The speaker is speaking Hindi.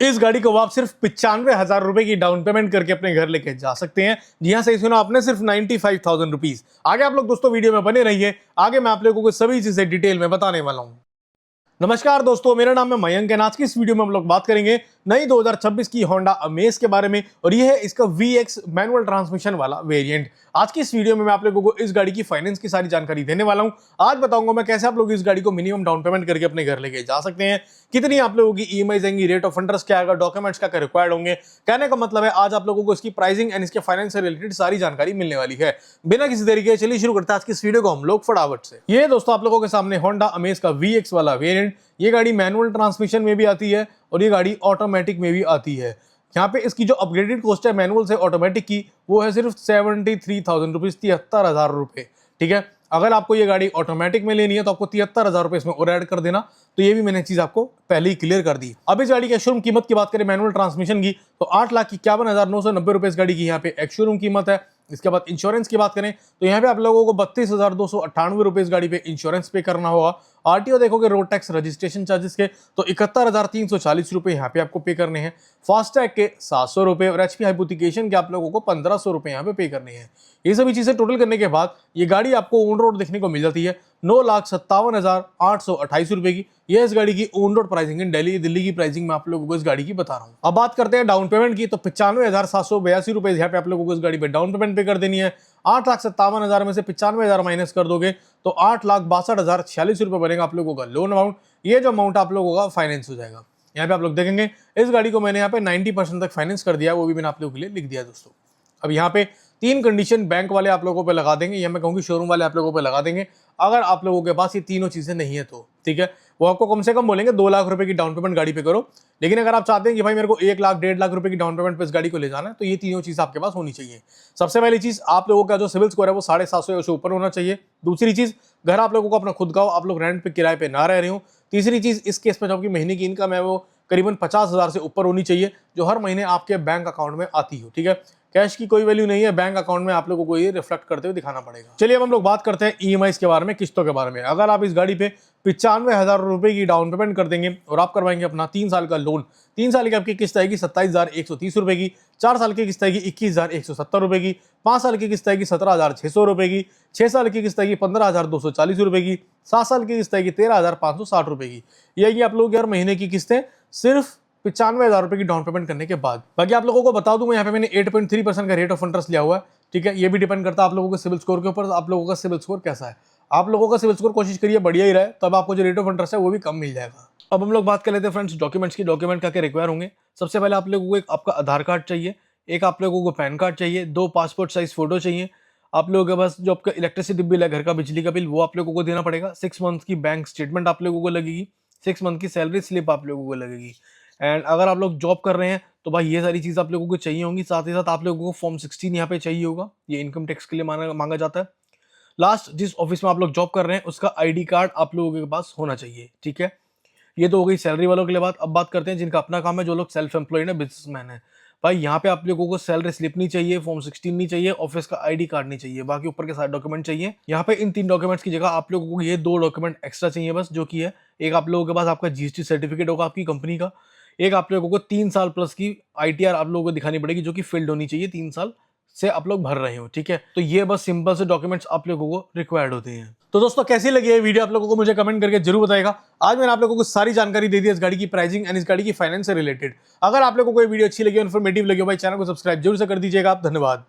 इस गाड़ी को आप सिर्फ 95,000 रुपए की डाउन पेमेंट करके अपने घर लेके जा सकते हैं। जी हाँ, सही सुना आपने, सिर्फ 95,000 रुपीज। आगे आप लोग दोस्तों वीडियो में बने रहिए, आगे मैं आप लोगों को सभी चीजें डिटेल में बताने वाला हूँ। नमस्कार दोस्तों, मेरा नाम है मयंक और आज की इस वीडियो में हम लोग बात करेंगे नई 2026 की होंडा अमेज के बारे में, और ये है इसका VX मैनुअल ट्रांसमिशन वाला वेरिएंट। आज की इस वीडियो में मैं आप लोगों को इस गाड़ी की फाइनेंस की सारी जानकारी देने वाला हूं। आज बताऊंगा मैं कैसे आप लोग इस गाड़ी को मिनिमम डाउन पेमेंट करके अपने घर लेके जा सकते हैं, कितनी आप लोगों की EMI आएंगी, रेट ऑफ इंटरेस्ट क्या आएगा, डॉक्यूमेंट्स क्या रिक्वायर्ड होंगे। कहने का मतलब है आज आप लोगों को इसकी प्राइसिंग एंड इसके फाइनेंस से रिलेटेड सारी जानकारी मिलने वाली है। बिना किसी देरी के चलिए शुरू करते हैं आज की इस वीडियो को हम लोग फटाफट से। ये दोस्तों आप लोगों के सामने होंडा अमेज का VX वाला वेरिएंट। ये गाड़ी मैनुअल ट्रांसमिशन में भी आती है और ये गाड़ी ऑटोमेटिक में भी आती है। यहाँ पे इसकी जो अपग्रेडेड कॉस्ट है मैनुअल से ऑटोमेटिक की, वो है सिर्फ 73,000 रुपीज, 73,000 रुपए। ठीक है, अगर आपको ये गाड़ी ऑटोमेटिक में लेनी है तो आपको 73,000 रुपए इसमें और ऐड कर देना। तो ये भी मैंने चीज आपको पहले ही क्लियर कर दी। अब इस गाड़ी की शोरूम कीमत की बात करें मैनुअल ट्रांसमिशन की, तो 8,51,990 रुपए इस गाड़ी की यहाँ पे एक शोरूम कीमत है। इसके बाद इंश्योरेंस की बात करें तो यहाँ पे आप लोगों को 32,298 रुपए इस गाड़ी पे इंश्योरेंस पे करना होगा। RTO देखोगे, रोड टैक्स, रजिस्ट्रेशन चार्जेस के, तो 71,340 रुपए यहाँ पे आपको पे करने हैं। फास्टैग के 700 रुपए और HP हाइपोथिकेशन के आप लोगों को 1,500 रुपए यहाँ पे करने हैं। ये सभी चीजें टोटल करने के बाद ये गाड़ी आपको ऑन रोड देखने को मिल जाती है 9,57,828 रुपए की। यह इस गाड़ी की ऑन रोड प्राइसिंग है। दिल्ली की प्राइसिंग मैं आप लोगों को इस गाड़ी की बता रहा हूँ। अब बात करते हैं डाउन पेमेंट की, तो 95,782 रुपए यहाँ पे आप लोगों को इस गाड़ी पे डाउन पेमेंट पे कर देनी है। 8,57,000 में से 95,000 माइनस कर दोगे तो 8,62,046 रुपए बनेगा आप लोगों का लोन अमाउंट। ये जो अमाउंट आप लोगों का फाइनेंस हो जाएगा। यहाँ पे आप लोग देखेंगे इस गाड़ी को मैंने यहाँ पे 90% तक फाइनेंस कर दिया, वो भी मैंने आप लोगों के लिए लिख दिया दोस्तों। अब यहाँ पे 3 कंडीशन बैंक वाले आप लोगों पे लगा देंगे, या मैं कहूँगी शोरूम वाले आप लोगों पे लगा देंगे। अगर आप लोगों के पास ये तीनों चीजें नहीं है तो ठीक है, वो आपको कम से कम बोलेंगे 2 लाख रुपए की डाउन पेमेंट गाड़ी पे करो। लेकिन अगर आप चाहते हैं कि भाई मेरे को 1 लाख 1.5 लाख रुपए की डाउन पेमेंट पे इस गाड़ी को ले जाना है, तो ये तीनों चीज आपके पास होनी चाहिए। सबसे पहली चीज, आप लोगों का जो सिविल स्कोर है वो 750 से ऊपर होना चाहिए। दूसरी चीज, घर आप लोगों को अपना खुद का हो, आप लोग रेंट पे किराए पे ना रह रहे हो। तीसरी चीज, इस केस में जो आपकी महीने की इनकम है वो करीबन 50,000 से ऊपर होनी चाहिए, जो हर महीने आपके बैंक अकाउंट में आती हो। ठीक है, कैश की कोई वैल्यू नहीं है, बैंक अकाउंट में आप लोगों को ये रिफ्लेक्ट करते हुए दिखाना पड़ेगा। चलिए अब हम लोग बात करते हैं EMI के बारे में, किस्तों के बारे में। अगर आप इस गाड़ी पे 95,000 रुपए की डाउन पेमेंट कर देंगे और आप करवाएंगे अपना 3 साल का लोन, 3 साल की आपकी किस्त आएगी 27,130 रुपए की, 4 साल की किस्त आएगी 21,170 रुपए की, 5 साल की किस्त आएगी 17,600 रुपए की, 6 साल की किस्त आएगी 15,240 रुपए की, 7 साल की किस्त आएगी 13,560 रुपए की। ये आएगी आप लोगों की हर महीने की किस्तें सिर्फ 95,000 रुपए की डाउन पेमेंट करने के बाद। बाकी आप लोगों को बता दूं, मैं यहाँ पे मैंने 8.3% का रेट ऑफ इंटरेस्ट लिया हुआ है। ठीक है, ये भी डिपेंड करता है आप लोगों के सिविल स्कोर के ऊपर, आप लोगों का सिविल स्कोर कैसा है। आप लोगों का सिविल स्कोर कोशिश करिए बढ़िया ही रहे, तब आपको जो रेट ऑफ इंटरेस्ट है वो भी कम मिल जाएगा। अब हम लोग बात कर लेते हैं फ्रेंड्स डॉक्यूमेंट्स की। डॉक्यूमेंट क्या क्या रिक्वायर होंगे। सबसे पहले आप लोगों को एक आपका आधार कार्ड चाहिए, एक आप लोगों को पैन कार्ड चाहिए, 2 पासपोर्ट साइज फोटो चाहिए। आप लोगों के पास जो आपका इलेक्ट्रिसिटी बिल है, घर का बिजली का बिल, वो आप लोगों को देना पड़ेगा। 6 मंथ की बैंक स्टेटमेंट आप लोगों को लगेगी, 6 मंथ की सैलरी स्लिप आप लोगों को लगेगी। एंड अगर आप लोग जॉब कर रहे हैं तो भाई ये सारी चीज़ आप लोगों को चाहिए होंगी। साथ ही साथ आप लोगों को फॉर्म 16 यहाँ पे चाहिए होगा, ये इनकम टैक्स के लिए मांगा जाता है। लास्ट, जिस ऑफिस में आप लोग जॉब कर रहे हैं उसका ID कार्ड आप लोगों के पास होना चाहिए। ठीक है, ये तो हो गई सैलरी वालों के लिए बात। अब बात करते हैं जिनका अपना काम है, जो लोग सेल्फ एम्प्लॉयड है, बिजनेसमैन है। भाई यहाँ पे आप लोगों को सैलरी स्लिप नहीं चाहिए, फॉर्म 16 नहीं चाहिए, ऑफिस का ID कार्ड नहीं चाहिए, बाकी ऊपर के सारे डॉक्यूमेंट चाहिए। यहाँ पे इन 3 डॉक्यूमेंट्स की जगह आप लोगों को ये 2 डॉक्यूमेंट एक्स्ट्रा चाहिए बस, जो कि है एक आप लोगों के पास आपका GST सर्टिफिकेट होगा आपकी कंपनी का, एक आप लोगों को 3 साल प्लस की ITR आप लोगों को दिखानी पड़ेगी, जो कि फिल्ड होनी चाहिए, 3 साल से आप लोग भर रहे हो। ठीक है, तो ये बस सिंपल से डॉक्यूमेंट्स आप लोगों को रिक्वायर्ड होते हैं। तो दोस्तों कैसी लगी ये वीडियो आप लोगों को मुझे कमेंट करके जरूर बताएगा। आज मैंने आप लोगों को सारी जानकारी दे दी इस गाड़ी की प्राइसिंग एंड इस गाड़ी की फाइनेंस से रिलेटेड। अगर आप लोगों को ये वीडियो अच्छी लगी, इन्फॉर्मेटिव लगी हो, भाई चैनल को सब्सक्राइब जरूर से कर दीजिएगा आप। धन्यवाद।